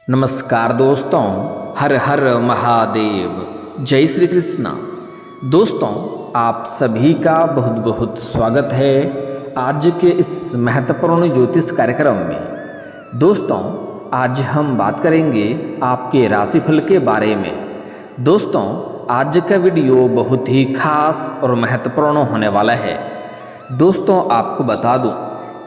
नमस्कार दोस्तों, हर हर महादेव, जय श्री कृष्णा। दोस्तों, आप सभी का बहुत बहुत स्वागत है आज के इस महत्वपूर्ण ज्योतिष कार्यक्रम में। दोस्तों, आज हम बात करेंगे आपके राशिफल के बारे में। दोस्तों, आज का वीडियो बहुत ही खास और महत्वपूर्ण होने वाला है। दोस्तों, आपको बता दूं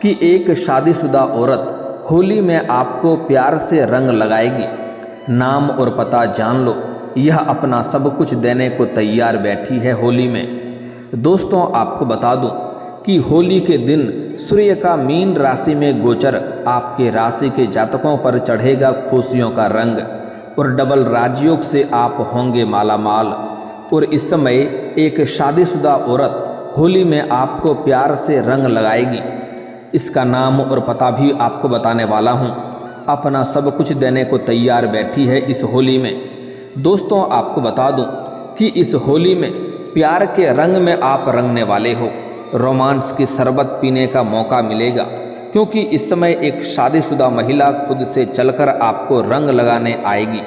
कि एक शादीशुदा औरत होली में आपको प्यार से रंग लगाएगी। नाम और पता जान लो, यह अपना सब कुछ देने को तैयार बैठी है होली में। दोस्तों, आपको बता दूं कि होली के दिन सूर्य का मीन राशि में गोचर आपके राशि के जातकों पर चढ़ेगा खुशियों का रंग और डबल राजयोग से आप होंगे मालामाल। और इस समय एक शादीशुदा औरत होली में आपको प्यार से रंग लगाएगी। इसका नाम और पता भी आपको बताने वाला हूँ। अपना सब कुछ देने को तैयार बैठी है इस होली में। दोस्तों, आपको बता दूं कि इस होली में प्यार के रंग में आप रंगने वाले हो। रोमांस की शरबत पीने का मौका मिलेगा, क्योंकि इस समय एक शादीशुदा महिला खुद से चलकर आपको रंग लगाने आएगी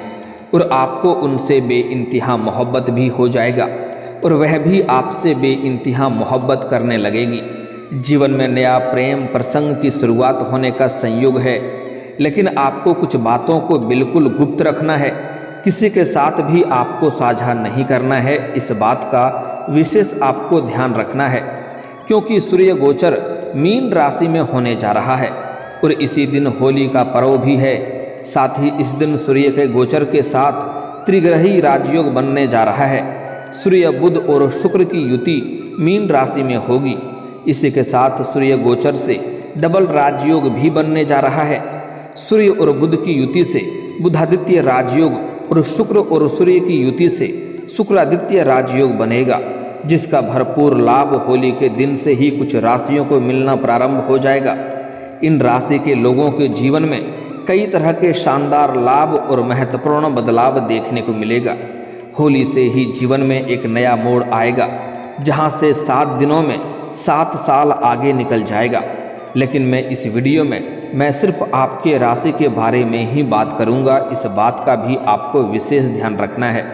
और आपको उनसे बेइंतहा मोहब्बत भी हो जाएगा और वह भी आपसे बेइंतहा मोहब्बत करने लगेगी। जीवन में नया प्रेम प्रसंग की शुरुआत होने का संयोग है, लेकिन आपको कुछ बातों को बिल्कुल गुप्त रखना है। किसी के साथ भी आपको साझा नहीं करना है। इस बात का विशेष आपको ध्यान रखना है, क्योंकि सूर्य गोचर मीन राशि में होने जा रहा है और इसी दिन होली का पर्व भी है। साथ ही इस दिन सूर्य के गोचर के साथ त्रिग्रही राजयोग बनने जा रहा है। सूर्य बुध और शुक्र की युति मीन राशि में होगी। इसी के साथ सूर्य गोचर से डबल राजयोग भी बनने जा रहा है। सूर्य और बुध की युति से बुधादित्य राजयोग और शुक्र और सूर्य की युति से शुक्रादित्य राजयोग बनेगा, जिसका भरपूर लाभ होली के दिन से ही कुछ राशियों को मिलना प्रारंभ हो जाएगा। इन राशि के लोगों के जीवन में कई तरह के शानदार लाभ और महत्वपूर्ण बदलाव देखने को मिलेगा। होली से ही जीवन में एक नया मोड़ आएगा, जहां से 7 दिनों में 7 साल आगे निकल जाएगा। लेकिन मैं इस वीडियो में मैं सिर्फ आपके राशि के बारे में ही बात करूंगा। इस बात का भी आपको विशेष ध्यान रखना है।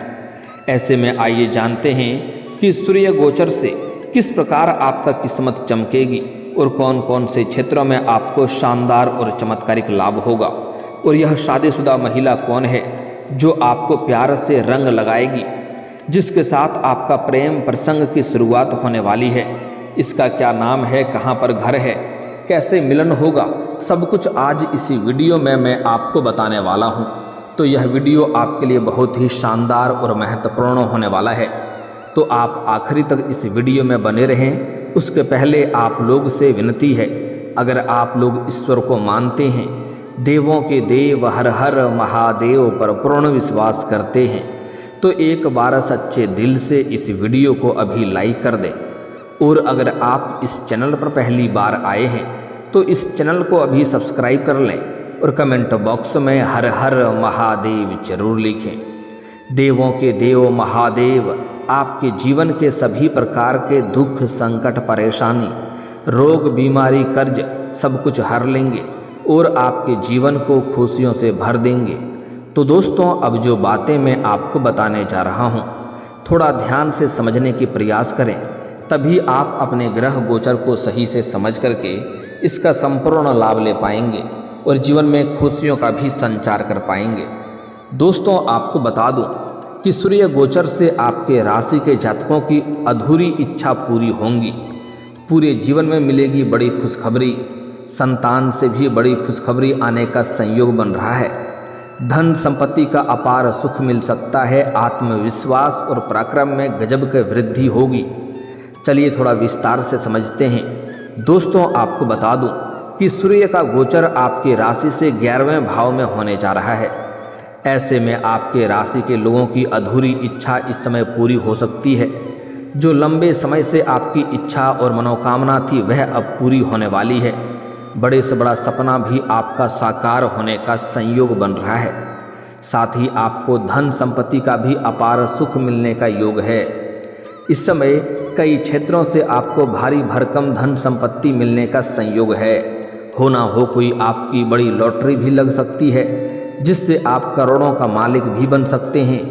ऐसे में आइए जानते हैं कि सूर्य गोचर से किस प्रकार आपका किस्मत चमकेगी और कौन कौन से क्षेत्रों में आपको शानदार और चमत्कारिक लाभ होगा। और यह शादीशुदा महिला कौन है जो आपको प्यार से रंग लगाएगी, जिसके साथ आपका प्रेम प्रसंग की शुरुआत होने वाली है। इसका क्या नाम है, कहाँ पर घर है, कैसे मिलन होगा, सब कुछ आज इसी वीडियो में मैं आपको बताने वाला हूँ। तो यह वीडियो आपके लिए बहुत ही शानदार और महत्वपूर्ण होने वाला है, तो आप आखिरी तक इस वीडियो में बने रहें। उसके पहले आप लोग से विनती है, अगर आप लोग ईश्वर को मानते हैं, देवों के देव हर हर महादेव पर पूर्ण विश्वास करते हैं, तो एक बार सच्चे दिल से इस वीडियो को अभी लाइक कर दें। और अगर आप इस चैनल पर पहली बार आए हैं तो इस चैनल को अभी सब्सक्राइब कर लें और कमेंट बॉक्स में हर हर महादेव जरूर लिखें। देवों के देव महादेव आपके जीवन के सभी प्रकार के दुख संकट परेशानी रोग बीमारी कर्ज सब कुछ हर लेंगे और आपके जीवन को खुशियों से भर देंगे। तो दोस्तों, अब जो बातें मैं आपको बताने जा रहा हूँ, थोड़ा ध्यान से समझने की प्रयास करें, तभी आप अपने ग्रह गोचर को सही से समझ करके इसका संपूर्ण लाभ ले पाएंगे और जीवन में खुशियों का भी संचार कर पाएंगे। दोस्तों, आपको बता दूं कि सूर्य गोचर से आपके राशि के जातकों की अधूरी इच्छा पूरी होंगी। पूरे जीवन में मिलेगी बड़ी खुशखबरी। संतान से भी बड़ी खुशखबरी आने का संयोग बन रहा है। धन संपत्ति का अपार सुख मिल सकता है। आत्मविश्वास और पराक्रम में गजब की वृद्धि होगी। चलिए थोड़ा विस्तार से समझते हैं। दोस्तों, आपको बता दूं कि सूर्य का गोचर आपकी राशि से 11वें भाव में होने जा रहा है। ऐसे में आपके राशि के लोगों की अधूरी इच्छा इस समय पूरी हो सकती है। जो लंबे समय से आपकी इच्छा और मनोकामना थी, वह अब पूरी होने वाली है। बड़े से बड़ा सपना भी आपका साकार होने का संयोग बन रहा है। साथ ही आपको धन संपत्ति का भी अपार सुख मिलने का योग है। इस समय कई क्षेत्रों से आपको भारी भरकम धन संपत्ति मिलने का संयोग है। हो ना हो कोई आपकी बड़ी लॉटरी भी लग सकती है। जिससे आप करोड़ों का मालिक भी बन सकते हैं,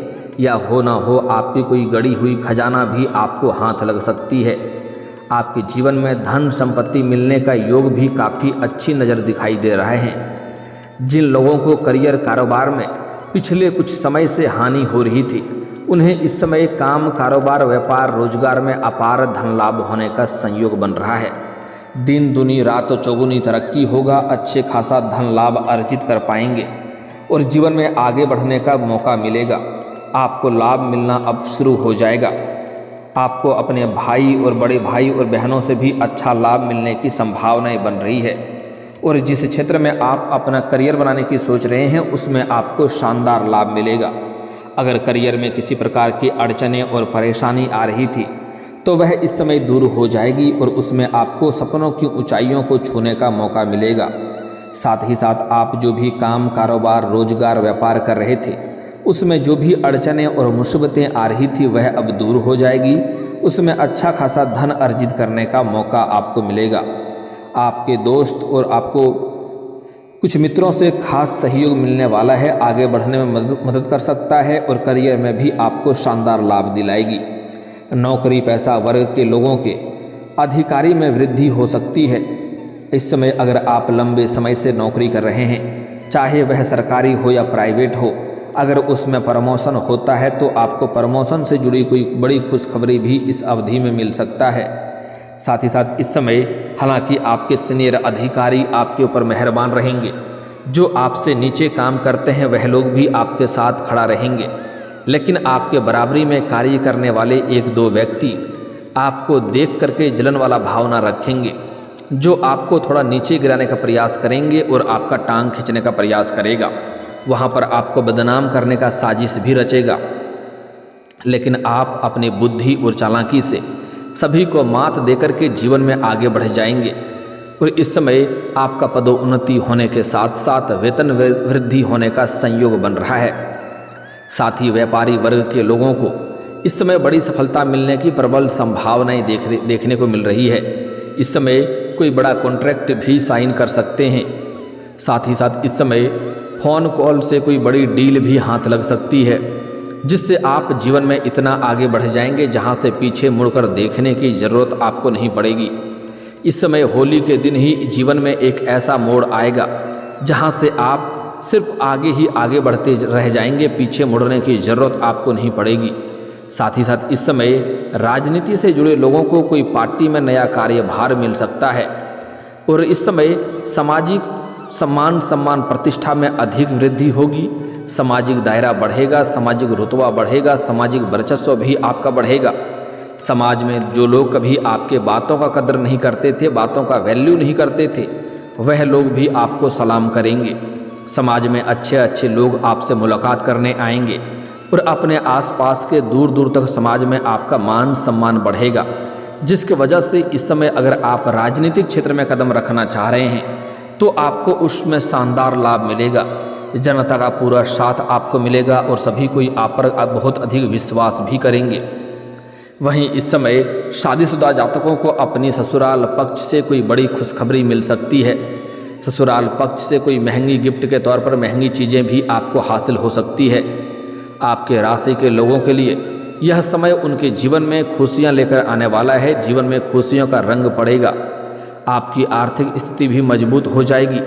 या हो ना हो आपकी कोई गड़ी हुई खजाना भी आपको हाथ लग सकती है। आपके जीवन में धन संपत्ति मिलने का योग भी काफ़ी अच्छी नज़र दिखाई दे रहे हैं। जिन लोगों को करियर कारोबार में पिछले कुछ समय से हानि हो रही थी, उन्हें इस समय काम, कारोबार, व्यापार, रोजगार में अपार धन लाभ होने का संयोग बन रहा है। दिन दुनी रात चौगुनी तरक्की होगा, अच्छे खासा धन लाभ अर्जित कर पाएंगे और जीवन में आगे बढ़ने का मौका मिलेगा। आपको लाभ मिलना अब शुरू हो जाएगा। आपको अपने भाई और बड़े भाई और बहनों से भी अच्छा लाभ मिलने की संभावनाएं बन रही है और जिस क्षेत्र में आप अपना करियर बनाने की सोच रहे हैं उसमें आपको शानदार लाभ मिलेगा। अगर करियर में किसी प्रकार की अड़चनें और परेशानी आ रही थी तो वह इस समय दूर हो जाएगी और उसमें आपको सपनों की ऊंचाइयों को छूने का मौका मिलेगा। साथ ही साथ आप जो भी काम, कारोबार, रोजगार, व्यापार कर रहे थे उसमें जो भी अड़चनें और मुसीबतें आ रही थी वह अब दूर हो जाएगी। उसमें अच्छा खासा धन अर्जित करने का मौका आपको मिलेगा। आपके दोस्त और आपको कुछ मित्रों से खास सहयोग मिलने वाला है, आगे बढ़ने में मदद कर सकता है और करियर में भी आपको शानदार लाभ दिलाएगी। नौकरी पेशा वर्ग के लोगों के अधिकारी में वृद्धि हो सकती है। इस समय अगर आप लंबे समय से नौकरी कर रहे हैं, चाहे वह सरकारी हो या प्राइवेट हो, अगर उसमें प्रमोशन होता है तो आपको प्रमोशन से जुड़ी कोई बड़ी खुशखबरी भी इस अवधि में मिल सकता है। साथ ही साथ इस समय हालांकि आपके सीनियर अधिकारी आपके ऊपर मेहरबान रहेंगे, जो आपसे नीचे काम करते हैं वह लोग भी आपके साथ खड़ा रहेंगे, लेकिन आपके बराबरी में कार्य करने वाले एक दो व्यक्ति आपको देख करके जलन वाला भावना रखेंगे, जो आपको थोड़ा नीचे गिराने का प्रयास करेंगे और आपका टांग खींचने का प्रयास करेगा। वहाँ पर आपको बदनाम करने का साजिश भी रचेगा, लेकिन आप अपनी बुद्धि और चालाकी से सभी को मात देकर के जीवन में आगे बढ़ जाएंगे और इस समय आपका पदोन्नति होने के साथ साथ वेतन वृद्धि होने का संयोग बन रहा है। साथ ही व्यापारी वर्ग के लोगों को इस समय बड़ी सफलता मिलने की प्रबल संभावनाएं देखने को मिल रही है। इस समय कोई बड़ा कॉन्ट्रैक्ट भी साइन कर सकते हैं। साथ ही साथ इस समय फ़ोन कॉल से कोई बड़ी डील भी हाथ लग सकती है, जिससे आप जीवन में इतना आगे बढ़ जाएंगे जहां से पीछे मुड़कर देखने की ज़रूरत आपको नहीं पड़ेगी। इस समय होली के दिन ही जीवन में एक ऐसा मोड़ आएगा जहां से आप सिर्फ आगे ही आगे बढ़ते रह जाएंगे, पीछे मुड़ने की ज़रूरत आपको नहीं पड़ेगी। साथ ही साथ इस समय राजनीति से जुड़े लोगों को कोई पार्टी में नया कार्यभार मिल सकता है और इस समय सामाजिक सम्मान प्रतिष्ठा में अधिक वृद्धि होगी। सामाजिक दायरा बढ़ेगा, सामाजिक रुतबा बढ़ेगा, सामाजिक वर्चस्व भी आपका बढ़ेगा। समाज में जो लोग कभी आपके बातों का कदर नहीं करते थे, बातों का वैल्यू नहीं करते थे, वह लोग भी आपको सलाम करेंगे। समाज में अच्छे अच्छे लोग आपसे मुलाकात करने आएंगे और अपने आसपास के दूर दूर तक समाज में आपका मान सम्मान बढ़ेगा, जिसकी वजह से इस समय अगर आप राजनीतिक क्षेत्र में कदम रखना चाह रहे हैं तो आपको उसमें शानदार लाभ मिलेगा। जनता का पूरा साथ आपको मिलेगा और सभी कोई आप पर बहुत अधिक विश्वास भी करेंगे। वहीं इस समय शादीशुदा जातकों को अपनी ससुराल पक्ष से कोई बड़ी खुशखबरी मिल सकती है। ससुराल पक्ष से कोई महंगी गिफ्ट के तौर पर महंगी चीज़ें भी आपको हासिल हो सकती है। आपके राशि के लोगों के लिए यह समय उनके जीवन में खुशियां लेकर आने वाला है। जीवन में खुशियों का रंग पड़ेगा। आपकी आर्थिक स्थिति भी मजबूत हो जाएगी,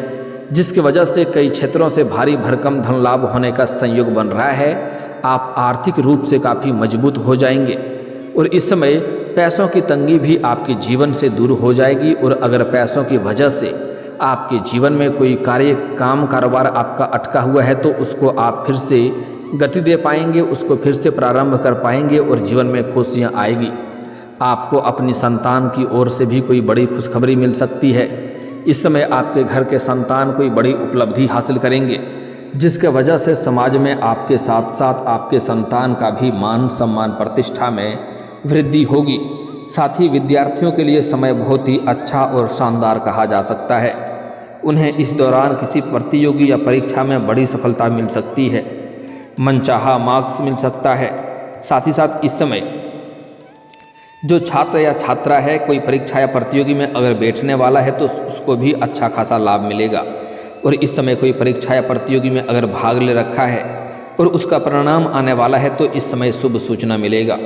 जिसकी वजह से कई क्षेत्रों से भारी भरकम धन लाभ होने का संयोग बन रहा है। आप आर्थिक रूप से काफ़ी मजबूत हो जाएंगे और इस समय पैसों की तंगी भी आपके जीवन से दूर हो जाएगी और अगर पैसों की वजह से आपके जीवन में कोई काम कारोबार आपका अटका हुआ है तो उसको आप फिर से गति दे पाएंगे, उसको फिर से प्रारंभ कर पाएंगे और जीवन में खुशियाँ आएगी। आपको अपनी संतान की ओर से भी कोई बड़ी खुशखबरी मिल सकती है। इस समय आपके घर के संतान कोई बड़ी उपलब्धि हासिल करेंगे, जिसके वजह से समाज में आपके साथ साथ आपके संतान का भी मान सम्मान प्रतिष्ठा में वृद्धि होगी। साथ ही विद्यार्थियों के लिए समय बहुत ही अच्छा और शानदार कहा जा सकता है। उन्हें इस दौरान किसी प्रतियोगी या परीक्षा में बड़ी सफलता मिल सकती है, मनचाहा मार्क्स मिल सकता है। साथ ही साथ इस समय जो छात्र या छात्रा है कोई परीक्षा या प्रतियोगी में अगर बैठने वाला है तो उसको भी अच्छा खासा लाभ मिलेगा। और इस समय कोई परीक्षा या प्रतियोगी में अगर भाग ले रखा है और उसका परिणाम आने वाला है तो इस समय शुभ सूचना मिलेगा।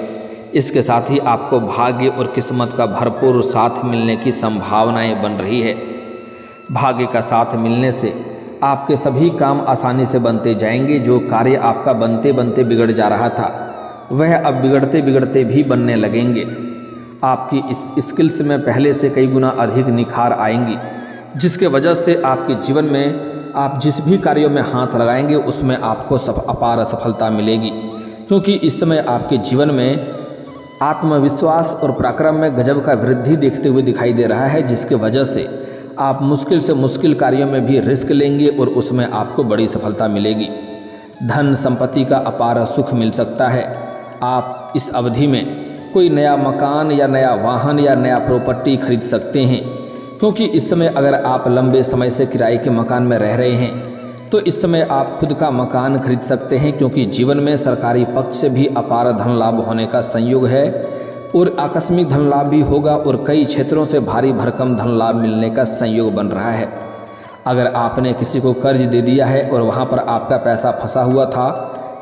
इसके साथ ही आपको भाग्य और किस्मत का भरपूर साथ मिलने की संभावनाएं बन रही है। भाग्य का साथ मिलने से आपके सभी काम आसानी से बनते जाएंगे। जो कार्य आपका बनते बनते बिगड़ जा रहा था वह अब बिगड़ते बिगड़ते भी बनने लगेंगे। आपकी इस स्किल्स में पहले से कई गुना अधिक निखार आएंगी, जिसके वजह से आपके जीवन में आप जिस भी कार्यों में हाथ लगाएंगे उसमें आपको अपार सफलता मिलेगी। क्योंकि इस समय आपके जीवन में आत्मविश्वास और पराक्रम में गजब का वृद्धि देखते हुए दिखाई दे रहा है, जिसके वजह से आप मुश्किल से मुश्किल कार्यों में भी रिस्क लेंगे और उसमें आपको बड़ी सफलता मिलेगी। धन संपत्ति का अपार सुख मिल सकता है। आप इस अवधि में कोई नया मकान या नया वाहन या नया प्रॉपर्टी खरीद सकते हैं। क्योंकि इस समय अगर आप लंबे समय से किराए के मकान में रह रहे हैं तो इस समय आप खुद का मकान खरीद सकते हैं। क्योंकि जीवन में सरकारी पक्ष से भी अपार धन लाभ होने का संयोग है और आकस्मिक धन लाभ भी होगा और कई क्षेत्रों से भारी भरकम धन लाभ मिलने का संयोग बन रहा है। अगर आपने किसी को कर्ज दे दिया है और वहाँ पर आपका पैसा फंसा हुआ था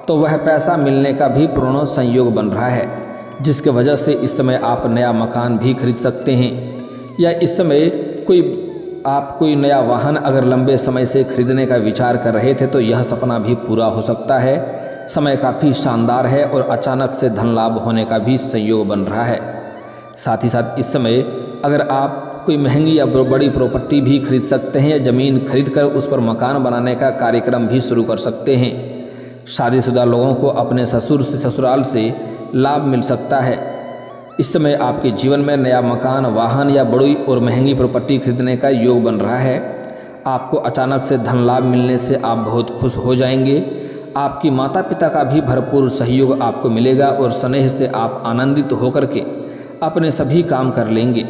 तो वह पैसा मिलने का भी पूर्ण संयोग बन रहा है, जिसके वजह से इस समय आप नया मकान भी खरीद सकते हैं। या इस समय कोई नया वाहन अगर लंबे समय से खरीदने का विचार कर रहे थे तो यह सपना भी पूरा हो सकता है। समय काफ़ी शानदार है और अचानक से धन लाभ होने का भी संयोग बन रहा है। साथ ही साथ इस समय अगर आप कोई महंगी या बड़ी प्रॉपर्टी भी खरीद सकते हैं या ज़मीन खरीद कर उस पर मकान बनाने का कार्यक्रम भी शुरू कर सकते हैं। शादीशुदा लोगों को अपने ससुराल से लाभ मिल सकता है। इस समय आपके जीवन में नया मकान, वाहन या बड़ी और महंगी प्रॉपर्टी खरीदने का योग बन रहा है। आपको अचानक से धन लाभ मिलने से आप बहुत खुश हो जाएंगे। आपकी माता पिता का भी भरपूर सहयोग आपको मिलेगा और स्नेह से आप आनंदित होकर के अपने सभी काम कर लेंगे,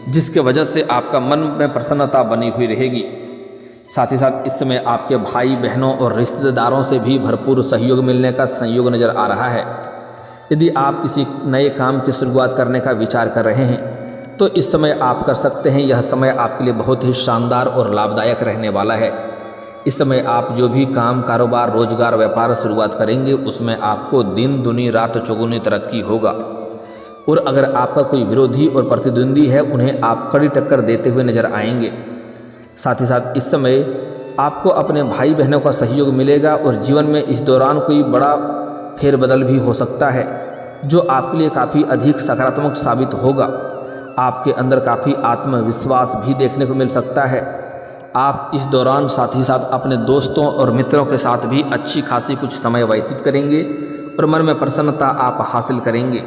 जिसके वजह से आपका मन में प्रसन्नता बनी हुई रहेगी। साथ ही साथ इस समय आपके भाई बहनों और रिश्तेदारों से भी भरपूर सहयोग मिलने का संयोग नज़र आ रहा है। यदि आप किसी नए काम की शुरुआत करने का विचार कर रहे हैं तो इस समय आप कर सकते हैं। यह समय आपके लिए बहुत ही शानदार और लाभदायक रहने वाला है। इस समय आप जो भी काम, कारोबार, रोजगार, व्यापार शुरुआत करेंगे उसमें आपको दिन दुनी रात चौगुनी तरक्की होगा। और अगर आपका कोई विरोधी और प्रतिद्वंदी है उन्हें आप कड़ी टक्कर देते हुए नजर आएंगे। साथ ही साथ इस समय आपको अपने भाई बहनों का सहयोग मिलेगा और जीवन में इस दौरान कोई बड़ा फेरबदल भी हो सकता है जो आपके लिए काफ़ी अधिक सकारात्मक साबित होगा। आपके अंदर काफ़ी आत्मविश्वास भी देखने को मिल सकता है। आप इस दौरान साथ ही साथ अपने दोस्तों और मित्रों के साथ भी अच्छी खासी कुछ समय व्यतीत करेंगे और मन में प्रसन्नता आप हासिल करेंगे।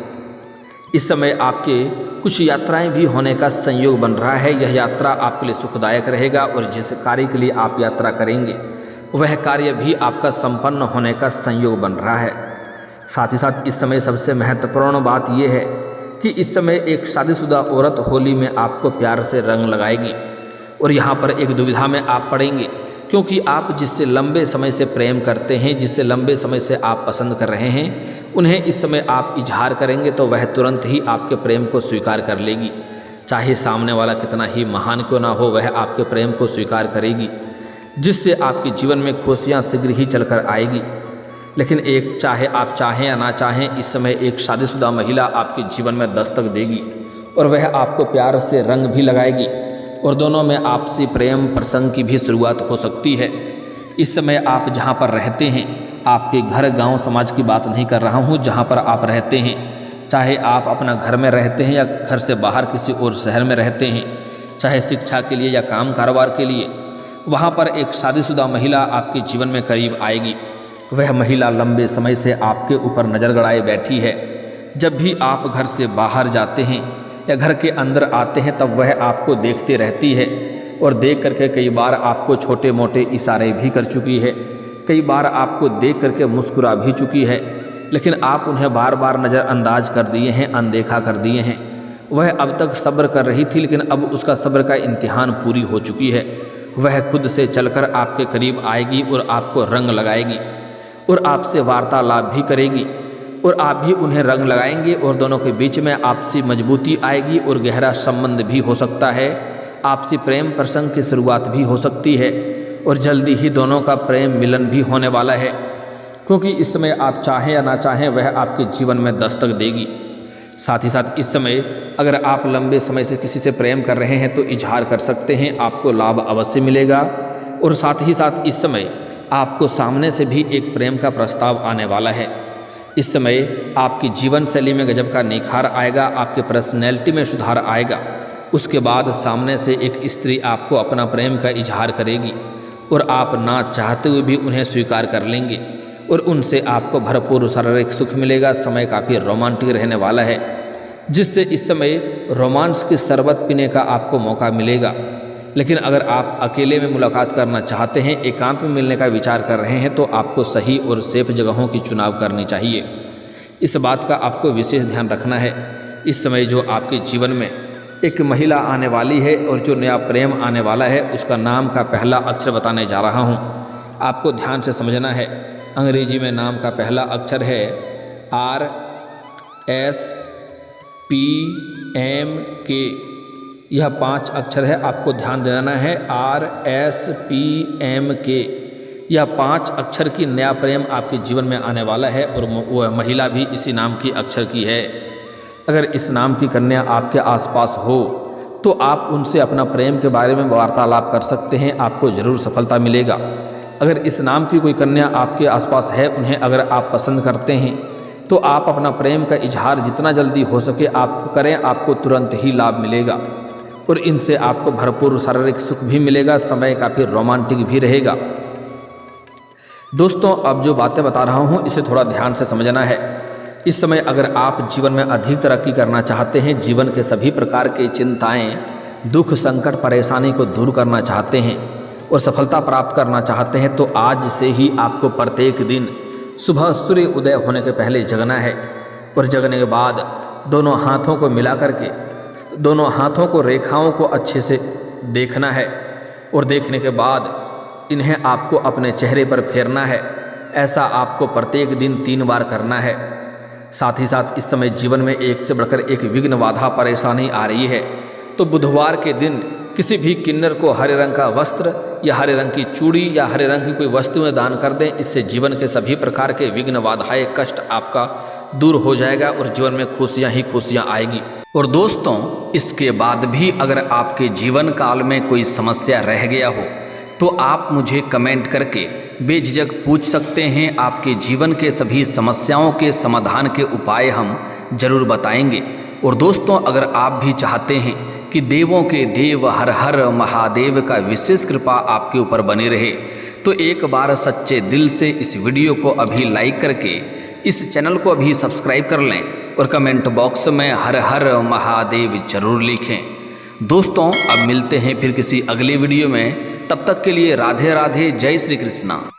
इस समय आपके कुछ यात्राएं भी होने का संयोग बन रहा है। यह यात्रा आपके लिए सुखदायक रहेगा और जिस कार्य के लिए आप यात्रा करेंगे वह कार्य भी आपका संपन्न होने का संयोग बन रहा है। साथ ही साथ इस समय सबसे महत्वपूर्ण बात यह है कि इस समय एक शादीशुदा औरत होली में आपको प्यार से रंग लगाएगी और यहाँ पर एक दुविधा में आप पड़ेंगे, क्योंकि आप जिससे लंबे समय से प्रेम करते हैं, जिससे लंबे समय से आप पसंद कर रहे हैं, उन्हें इस समय आप इजहार करेंगे तो वह तुरंत ही आपके प्रेम को स्वीकार कर लेगी। चाहे सामने वाला कितना ही महान क्यों ना हो, वह आपके प्रेम को स्वीकार करेगी, जिससे आपके जीवन में खुशियाँ शीघ्र ही चलकर आएगी। लेकिन एक चाहे आप चाहें या ना चाहें, इस समय एक शादीशुदा महिला आपके जीवन में दस्तक देगी और वह आपको प्यार से रंग भी लगाएगी और दोनों में आपसी प्रेम प्रसंग की भी शुरुआत हो सकती है। इस समय आप जहां पर रहते हैं, आपके घर, गांव, समाज की बात नहीं कर रहा हूं, जहां पर आप रहते हैं, चाहे आप अपना घर में रहते हैं या घर से बाहर किसी और शहर में रहते हैं, चाहे शिक्षा के लिए या काम कारोबार के लिए, वहां पर एक शादीशुदा महिला आपके जीवन में करीब आएगी। वह महिला लंबे समय से आपके ऊपर नज़र गड़ाए बैठी है। जब भी आप घर से बाहर जाते हैं या घर के अंदर आते हैं तब वह आपको देखते रहती है और देख करके कई बार आपको छोटे मोटे इशारे भी कर चुकी है, कई बार आपको देख करके मुस्कुरा भी चुकी है, लेकिन आप उन्हें बार बार नज़रअंदाज कर दिए हैं, अनदेखा कर दिए हैं। वह अब तक सब्र कर रही थी लेकिन अब उसका सब्र का इम्तिहान पूरी हो चुकी है। वह खुद से चलकर आपके करीब आएगी और आपको रंग लगाएगी और आपसे वार्तालाप भी करेगी और आप भी उन्हें रंग लगाएंगे और दोनों के बीच में आपसी मजबूती आएगी और गहरा संबंध भी हो सकता है। आपसी प्रेम प्रसंग की शुरुआत भी हो सकती है और जल्दी ही दोनों का प्रेम मिलन भी होने वाला है, क्योंकि इस समय आप चाहें या ना चाहें वह आपके जीवन में दस्तक देगी। साथ ही साथ इस समय अगर आप लंबे समय से किसी से प्रेम कर रहे हैं तो इजहार कर सकते हैं, आपको लाभ अवश्य मिलेगा। और साथ ही साथ इस समय आपको सामने से भी एक प्रेम का प्रस्ताव आने वाला है। इस समय आपकी जीवन शैली में गजब का निखार आएगा, आपके पर्सनैलिटी में सुधार आएगा। उसके बाद सामने से एक स्त्री आपको अपना प्रेम का इजहार करेगी और आप ना चाहते हुए भी उन्हें स्वीकार कर लेंगे और उनसे आपको भरपूर शारीरिक सुख मिलेगा। समय काफ़ी रोमांटिक रहने वाला है, जिससे इस समय रोमांस की शरबत पीने का आपको मौका मिलेगा। लेकिन अगर आप अकेले में मुलाकात करना चाहते हैं, एकांत में मिलने का विचार कर रहे हैं, तो आपको सही और सेफ जगहों की चुनाव करनी चाहिए। इस बात का आपको विशेष ध्यान रखना है। इस समय जो आपके जीवन में एक महिला आने वाली है और जो नया प्रेम आने वाला है, उसका नाम का पहला अक्षर बताने जा रहा हूँ, आपको ध्यान से समझना है। अंग्रेजी में नाम का पहला अक्षर है RSPMK। यह 5 अक्षर है, आपको ध्यान देना है। RSPMK, यह 5 अक्षर की नया प्रेम आपके जीवन में आने वाला है और वह महिला भी इसी नाम की अक्षर की है। अगर इस नाम की कन्या आपके आसपास हो तो आप उनसे अपना प्रेम के बारे में वार्तालाप कर सकते हैं, आपको ज़रूर सफलता मिलेगा। अगर इस नाम की कोई कन्या आपके आसपास है, उन्हें अगर आप पसंद करते हैं तो आप अपना प्रेम का इजहार जितना जल्दी हो सके आप करें, आपको तुरंत ही लाभ मिलेगा और इनसे आपको भरपूर शारीरिक सुख भी मिलेगा। समय काफ़ी रोमांटिक भी रहेगा। दोस्तों, अब जो बातें बता रहा हूँ इसे थोड़ा ध्यान से समझना है। इस समय अगर आप जीवन में अधिक तरक्की करना चाहते हैं, जीवन के सभी प्रकार की चिंताएं, दुख, संकट, परेशानी को दूर करना चाहते हैं और सफलता प्राप्त करना चाहते हैं, तो आज से ही आपको प्रत्येक दिन सुबह सूर्य उदय होने के पहले जगना है और जगने के बाद दोनों हाथों को मिला करके दोनों हाथों को रेखाओं को अच्छे से देखना है और देखने के बाद इन्हें आपको अपने चेहरे पर फेरना है। ऐसा आपको प्रत्येक दिन 3 बार करना है। साथ ही साथ इस समय जीवन में एक से बढ़कर एक विघ्न, बाधा, परेशानी आ रही है, तो बुधवार के दिन किसी भी किन्नर को हरे रंग का वस्त्र या हरे रंग की चूड़ी या हरे रंग की कोई वस्तुएं दान कर दें। इससे जीवन के सभी प्रकार के विघ्न, बाधाएं, कष्ट आपका दूर हो जाएगा और जीवन में खुशियां ही खुशियां आएगी। और दोस्तों, इसके बाद भी अगर आपके जीवन काल में कोई समस्या रह गया हो तो आप मुझे कमेंट करके बेझिझक पूछ सकते हैं। आपके जीवन के सभी समस्याओं के समाधान के उपाय हम जरूर बताएंगे। और दोस्तों, अगर आप भी चाहते हैं कि देवों के देव हर हर महादेव का विशेष कृपा आपके ऊपर बनी रहे, तो एक बार सच्चे दिल से इस वीडियो को अभी लाइक करके इस चैनल को अभी सब्सक्राइब कर लें और कमेंट बॉक्स में हर हर महादेव जरूर लिखें। दोस्तों, अब मिलते हैं फिर किसी अगले वीडियो में। तब तक के लिए राधे राधे, जय श्री कृष्णा।